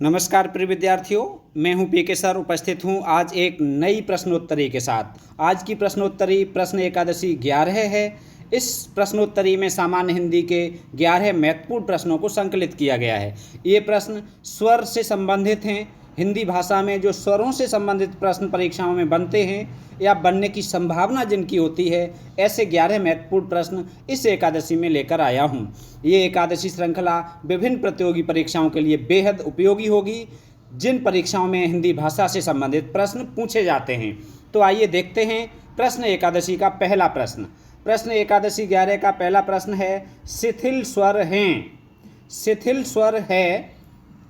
नमस्कार प्रिय विद्यार्थियों, मैं हूं पीके सर। उपस्थित हूं आज एक नई प्रश्नोत्तरी के साथ। आज की प्रश्नोत्तरी प्रश्न एकादशी 11 है। इस प्रश्नोत्तरी में सामान्य हिंदी के 11 महत्वपूर्ण प्रश्नों को संकलित किया गया है। ये प्रश्न स्वर से संबंधित हैं। हिंदी भाषा में जो स्वरों से संबंधित प्रश्न परीक्षाओं में बनते हैं या बनने की संभावना जिनकी होती है, ऐसे 11 महत्वपूर्ण प्रश्न इस एकादशी में लेकर आया हूँ। ये एकादशी श्रृंखला विभिन्न प्रतियोगी परीक्षाओं के लिए बेहद उपयोगी होगी, जिन परीक्षाओं में हिंदी भाषा से संबंधित प्रश्न पूछे जाते हैं। तो आइए देखते हैं प्रश्न एकादशी का पहला प्रश्न। प्रश्न एकादशी 11 का पहला प्रश्न है, शिथिल स्वर हैं। शिथिल स्वर है,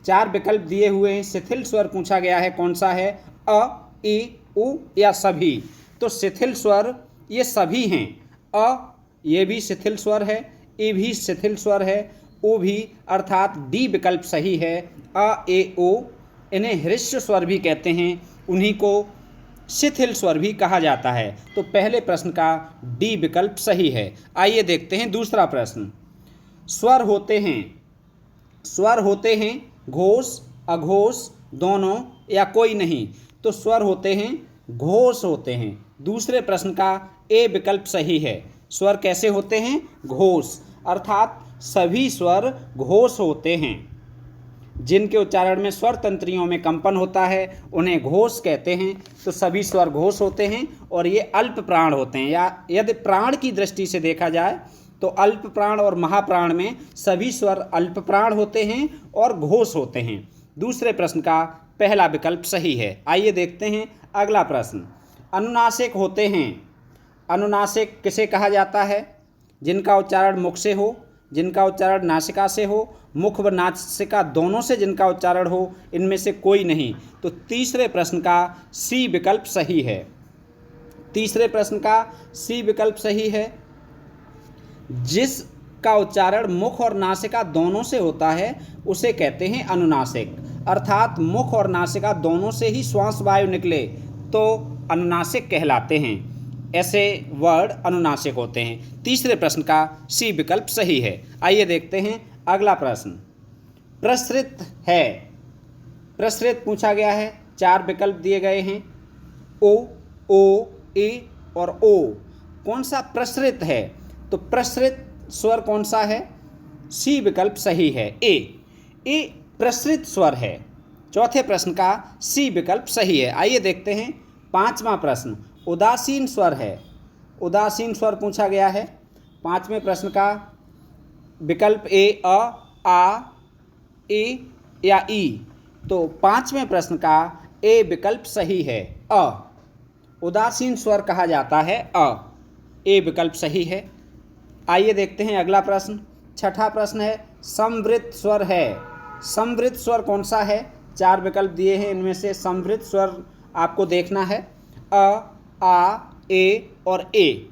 4 विकल्प दिए हुए हैं। शिथिल स्वर पूछा गया है, कौन सा है? अ, ई, उ या सभी? तो शिथिल स्वर ये सभी हैं। अ ये भी शिथिल स्वर है, ई भी शिथिल स्वर है, उ भी, अर्थात डी विकल्प सही है। अ, ए, ओ इन्हें हृस्व स्वर भी कहते हैं, उन्हीं को शिथिल स्वर भी कहा जाता है। तो पहले प्रश्न का डी विकल्प सही है। आइए देखते हैं दूसरा प्रश्न। स्वर होते हैं, स्वर होते हैं घोष, अघोष, दोनों या कोई नहीं? तो स्वर होते हैं घोष होते हैं। दूसरे प्रश्न का ए विकल्प सही है। स्वर कैसे होते हैं? घोष, अर्थात सभी स्वर घोष होते हैं। जिनके उच्चारण में स्वर तंत्रियों में कंपन होता है उन्हें घोष कहते हैं। तो सभी स्वर घोष होते हैं और ये अल्प प्राण होते हैं, या यदि प्राण की दृष्टि से देखा जाए तो अल्प प्राण और महाप्राण में सभी स्वर अल्प प्राण होते हैं और घोष होते हैं। दूसरे प्रश्न का पहला विकल्प सही है। आइए देखते हैं अगला प्रश्न। अनुनासिक होते हैं। अनुनासिक किसे कहा जाता है? जिनका उच्चारण मुख से हो, जिनका उच्चारण नासिका से हो, मुख व नासिका दोनों से जिनका उच्चारण हो, इनमें से कोई नहीं। तो तीसरे प्रश्न का सी विकल्प सही है। तीसरे प्रश्न का सी विकल्प सही है। जिसका उच्चारण मुख और नासिका दोनों से होता है उसे कहते हैं अनुनासिक, अर्थात मुख और नासिका दोनों से ही श्वास वायु निकले तो अनुनासिक कहलाते हैं। ऐसे वर्ड अनुनासिक होते हैं। तीसरे प्रश्न का सी विकल्प सही है। आइए देखते हैं अगला प्रश्न। प्रसृत है। प्रसृत पूछा गया है, 4 विकल्प दिए गए हैं, ओ, ए और ओ। कौन सा प्रसृत है? तो प्रसृत स्वर कौन सा है? सी विकल्प सही है, ए प्रसृत स्वर है। चौथे प्रश्न का सी विकल्प सही है। आइए देखते हैं पांचवा प्रश्न। उदासीन स्वर है। उदासीन स्वर पूछा गया है। पांचवें प्रश्न का विकल्प ए, अ, आ, ए या ई? तो पांचवें प्रश्न का ए विकल्प सही है, अ। उदासीन स्वर कहा जाता है अ। ए विकल्प सही है। आइए देखते हैं अगला प्रश्न। छठा प्रश्न है, संवृत स्वर है। संवृत स्वर कौन सा है? 4 विकल्प दिए हैं, इनमें से संवृत स्वर आपको देखना है, अ, आ, ए और ए।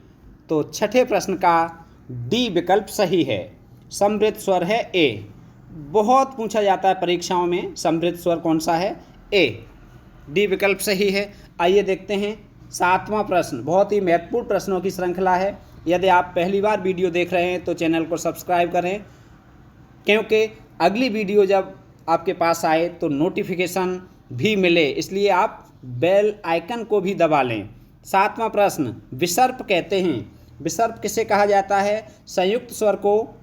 तो छठे प्रश्न का डी विकल्प सही है। संवृत स्वर है ए। बहुत पूछा जाता है परीक्षाओं में, संवृत स्वर कौन सा है? ए। डी विकल्प सही है। आइए देखते हैं 7वां प्रश्न। बहुत ही महत्वपूर्ण प्रश्नों की श्रृंखला है। यदि आप पहली बार वीडियो देख रहे हैं तो चैनल को सब्सक्राइब करें, क्योंकि अगली वीडियो जब आपके पास आए तो नोटिफिकेशन भी मिले, इसलिए आप बेल आइकन को भी दबा लें। 7वां प्रश्न, विसर्प कहते हैं। विसर्प किसे कहा जाता है? संयुक्त स्वर को,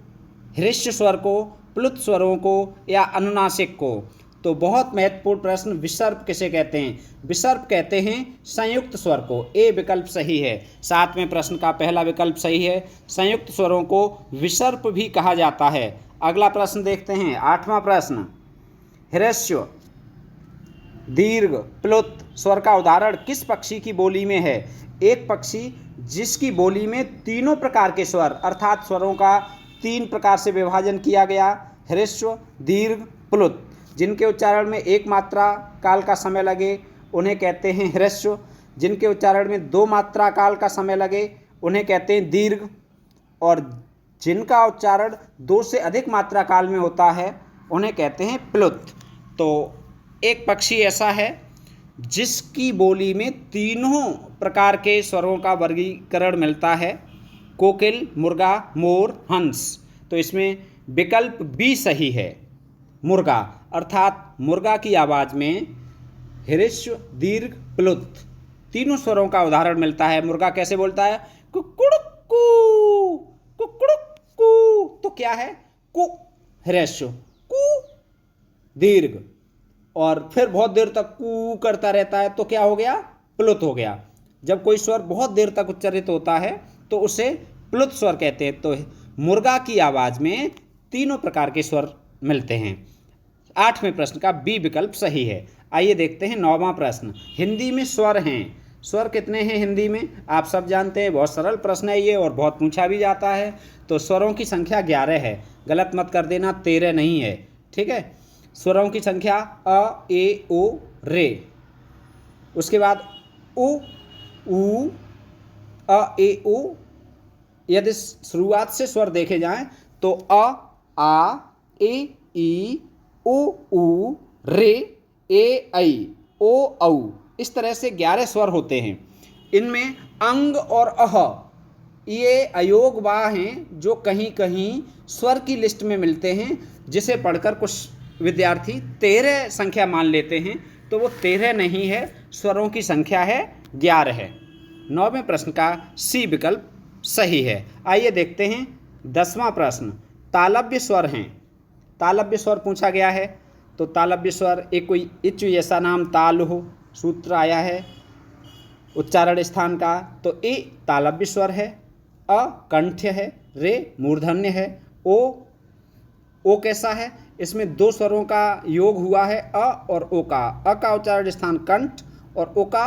हृस्व स्वर को, प्लुत स्वरों को या अनुनासिक को? तो बहुत महत्वपूर्ण प्रश्न, विसर्प किसे कहते हैं? विसर्प कहते हैं संयुक्त स्वर को। ए विकल्प सही है। 7वें प्रश्न का पहला विकल्प सही है। संयुक्त स्वरों को विसर्प भी कहा जाता है। अगला प्रश्न देखते हैं 8वां प्रश्न। हृस्व, दीर्घ, प्लुत स्वर का उदाहरण किस पक्षी की बोली में है? एक पक्षी जिसकी बोली में तीनों प्रकार के स्वर, अर्थात स्वरों का 3 प्रकार से विभाजन किया गया, हृस्व, दीर्घ, प्लुत, जिनके उच्चारण में 1 मात्रा काल का समय लगे उन्हें कहते हैं हृस्व। जिनके उच्चारण में 2 मात्रा काल का समय लगे उन्हें कहते हैं दीर्घ। और जिनका उच्चारण 2 से अधिक मात्रा काल में होता है उन्हें कहते हैं प्लुत। तो एक पक्षी ऐसा है जिसकी बोली में तीनों प्रकार के स्वरों का वर्गीकरण मिलता है, कोकिल, मुर्गा, मोर, हंस। तो इसमें विकल्प बी सही है, मुर्गा। अर्थात मुर्गा की आवाज़ में ह्रस्व दीर्घ प्लुत तीनों स्वरों का उदाहरण मिलता है। मुर्गा कैसे बोलता है? कुकुड़कू कुकुड़कू। तो क्या है? कु ह्रस्व, कु दीर्घ, और फिर बहुत देर तक कू करता रहता है तो क्या हो गया? प्लुत हो गया। जब कोई स्वर बहुत देर तक उच्चारित होता है तो उसे प्लुत स्वर कहते हैं। तो मुर्गा की आवाज़ में तीनों प्रकार के स्वर मिलते हैं। 8वें प्रश्न का बी विकल्प सही है। आइए देखते हैं 9वां प्रश्न। हिंदी में स्वर हैं। स्वर कितने हैं हिंदी में? आप सब जानते हैं, बहुत सरल प्रश्न है ये और बहुत पूछा भी जाता है। तो स्वरों की संख्या 11 है। गलत मत कर देना, 13 नहीं है, ठीक है। स्वरों की संख्या अ, ए, ओ, रे। उसके बाद उ, ऊ, अ, ए, ओ। यदि शुरुआत से स्वर देखे जाएं तो अ, आ, ए, ई, ओ, ऊ, रे, ए, ऐ, ओ, औ। इस तरह से 11 स्वर होते हैं। इनमें अंग और अह ये अयोग वाह हैं जो कहीं कहीं स्वर की लिस्ट में मिलते हैं, जिसे पढ़कर कुछ विद्यार्थी 13 संख्या मान लेते हैं। तो वो 13 नहीं है, स्वरों की संख्या है 11 है। 9वें प्रश्न का सी विकल्प सही है। आइए देखते हैं 10वां प्रश्न। तालव्य स्वर हैं। तालव्य स्वर पूछा गया है। तो तालव्य स्वर एक कोई इच्च ऐसा नाम ताल हो, सूत्र आया है उच्चारण स्थान का, तो ए तालव्य स्वर है, अ कंठ्य है, रे मूर्धन्य है, ओ कैसा है? इसमें 2 स्वरों का योग हुआ है, अ और ओ का। अ का उच्चारण स्थान कंठ और ओ का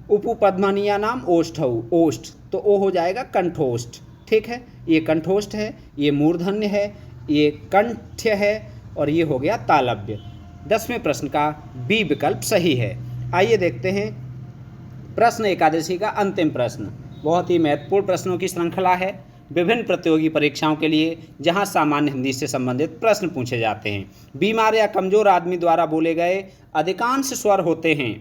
उपपद्मनीय नाम ओष्ठ, ओष्ठ, तो ओ हो जाएगा कंठोष्ठ, ठीक है। ये कंठोष्ठ है, ये मूर्धन्य है, ये कंठ्य है और ये हो गया तालव्य। 10वें प्रश्न का बी विकल्प सही है। आइए देखते हैं प्रश्न एकादशी का अंतिम प्रश्न। बहुत ही महत्वपूर्ण प्रश्नों की श्रृंखला है विभिन्न प्रतियोगी परीक्षाओं के लिए, जहां सामान्य हिंदी से संबंधित प्रश्न पूछे जाते हैं। बीमार या कमजोर आदमी द्वारा बोले गए अधिकांश स्वर होते हैं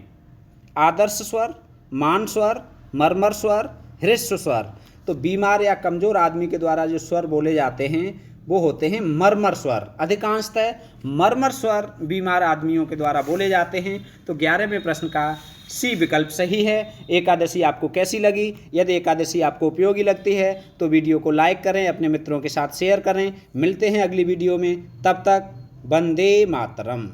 आदर्श स्वर, मान स्वर, मर्मर स्वर, ह्रस्व स्वर। तो बीमार या कमजोर आदमी के द्वारा जो स्वर बोले जाते हैं वो होते हैं मर्मर स्वर। अधिकांशतः मर्मर स्वर बीमार आदमियों के द्वारा बोले जाते हैं। तो 11वें प्रश्न का सी विकल्प सही है। एकादशी आपको कैसी लगी? यदि एकादशी आपको उपयोगी लगती है तो वीडियो को लाइक करें, अपने मित्रों के साथ शेयर करें। मिलते हैं अगली वीडियो में, तब तक वंदे मातरम।